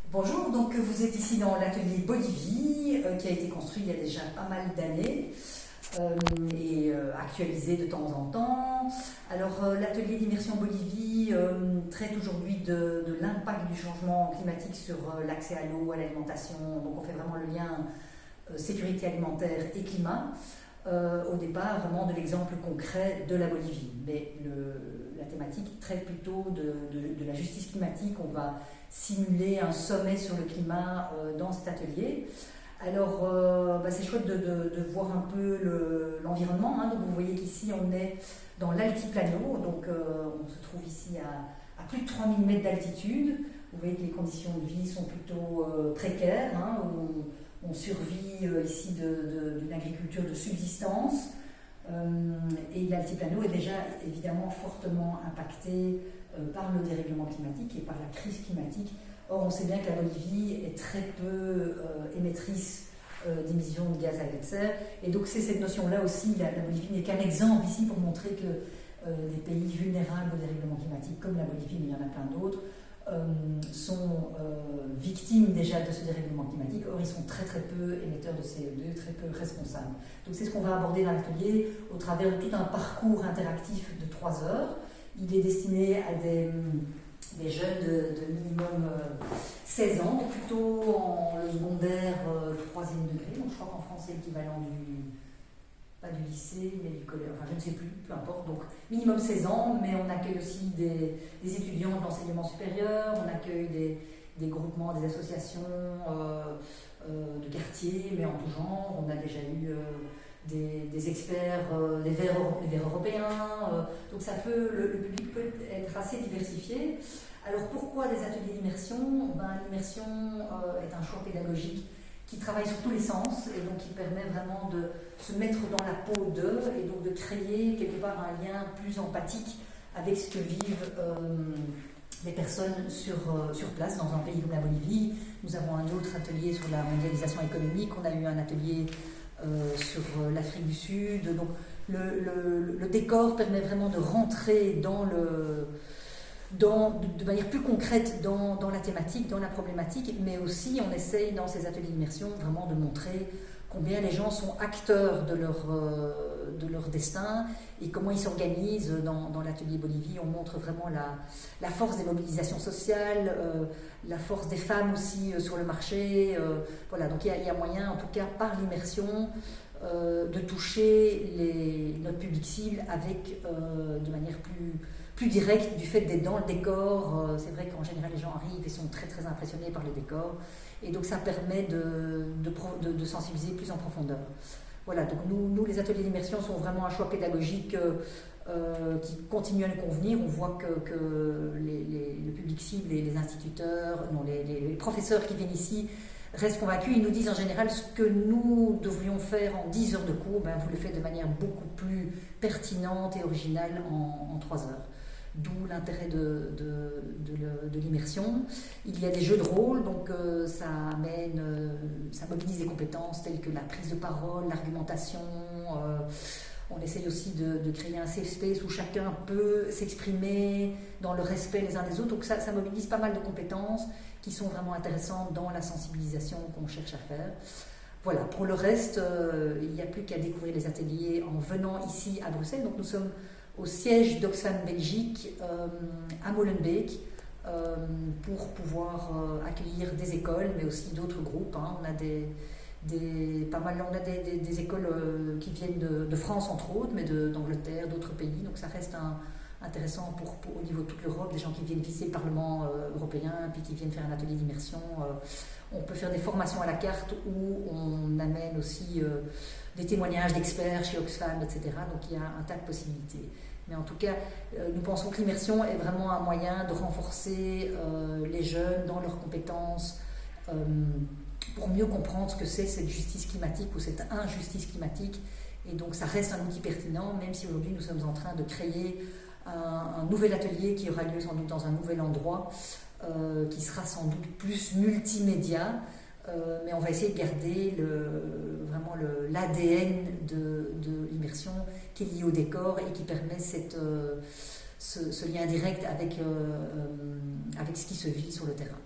Bonjour, donc vous êtes ici dans l'atelier Bolivie qui a été construit il y a déjà pas mal d'années et actualisé de temps en temps. Alors l'atelier d'immersion Bolivie traite aujourd'hui de l'impact du changement climatique sur l'accès à l'eau, à l'alimentation. Donc on fait vraiment le lien sécurité alimentaire et climat. Au départ vraiment de l'exemple concret de la Bolivie. Mais la thématique traite plutôt de la justice climatique. On va simuler un sommet sur le climat dans cet atelier. Alors c'est chouette de voir un peu l'environnement. Donc vous voyez qu'ici on est dans l'altiplano, donc on se trouve ici à plus de 3000 mètres d'altitude. Vous voyez que les conditions de vie sont plutôt précaires, où on survit ici d'une agriculture de subsistance. Et l'altiplano est déjà évidemment fortement impacté par le dérèglement climatique et par la crise climatique. Or, on sait bien que la Bolivie est très peu émettrice d'émissions de gaz à effet de serre. Et donc, c'est cette notion-là aussi. La Bolivie n'est qu'un exemple ici pour montrer que des pays vulnérables au dérèglement climatique, comme la Bolivie, mais il y en a plein d'autres, sont victimes déjà de ce dérèglement climatique. Or, ils sont très très peu émetteurs de CO2, très peu responsables. Donc c'est ce qu'on va aborder dans l'atelier au travers de tout un parcours interactif de 3 heures. Il est destiné à des jeunes de minimum 16 ans, plutôt en le secondaire 3e degré. Donc je crois qu'en France c'est l'équivalent pas du lycée, mais du collège, enfin je ne sais plus, peu importe. Donc minimum 16 ans, mais on accueille aussi des étudiants de l'enseignement supérieur, on accueille des groupements, des associations de quartier, mais en tout genre. On a déjà eu des experts, des verts européens, donc le public peut être assez diversifié. Alors pourquoi des ateliers d'immersion? L'immersion est un choix pédagogique qui travaille sur tous les sens et donc qui permet vraiment de se mettre dans la peau d'eux et donc de créer quelque part un lien plus empathique avec ce que vivent les personnes sur place dans un pays comme la Bolivie. Nous avons un autre atelier sur la mondialisation économique, on a eu un atelier sur l'Afrique du Sud. Donc le décor permet vraiment de rentrer de manière plus concrète dans la thématique, dans la problématique, mais aussi on essaye dans ces ateliers d'immersion vraiment de montrer combien les gens sont acteurs de leur destin et comment ils s'organisent. Dans l'atelier Bolivie, on montre vraiment la force des mobilisations sociales, la force des femmes aussi sur le marché. Voilà, donc il y a moyen, en tout cas par l'immersion, de toucher notre public cible de manière plus directe du fait d'être dans le décor. C'est vrai qu'en général les gens arrivent et sont très très impressionnés par le décor et donc ça permet de sensibiliser plus en profondeur. Voilà, donc nous les ateliers d'immersion sont vraiment un choix pédagogique qui continue à nous convenir. On voit que le public cible et les instituteurs, les professeurs qui viennent ici restent convaincus. Ils nous disent en général ce que nous devrions faire en 10 heures de cours, vous le faites de manière beaucoup plus pertinente et originale en 3 heures. D'où l'intérêt de l'immersion. Il y a des jeux de rôle, donc ça mobilise des compétences telles que la prise de parole, l'argumentation. On essaye aussi de créer un safe space où chacun peut s'exprimer dans le respect les uns des autres. Donc ça mobilise pas mal de compétences qui sont vraiment intéressantes dans la sensibilisation qu'on cherche à faire. Voilà, pour le reste, il n'y a plus qu'à découvrir les ateliers en venant ici à Bruxelles. Donc nous sommes au siège d'Oxfam Belgique à Molenbeek pour pouvoir accueillir des écoles, mais aussi d'autres groupes. On a des écoles qui viennent de France entre autres, mais d'Angleterre, d'autres pays. Donc ça reste intéressant au niveau de toute l'Europe, des gens qui viennent visiter le Parlement européen, puis qui viennent faire un atelier d'immersion. On peut faire des formations à la carte où on amène aussi des témoignages d'experts chez Oxfam, etc. Donc il y a un tas de possibilités. Mais en tout cas, nous pensons que l'immersion est vraiment un moyen de renforcer les jeunes dans leurs compétences pour mieux comprendre ce que c'est cette justice climatique ou cette injustice climatique. Et donc ça reste un outil pertinent, même si aujourd'hui nous sommes en train de créer un nouvel atelier qui aura lieu sans doute dans un nouvel endroit, qui sera sans doute plus multimédia, mais on va essayer de garder vraiment l'ADN de l'immersion qui est lié au décor et qui permet ce lien direct avec ce qui se vit sur le terrain.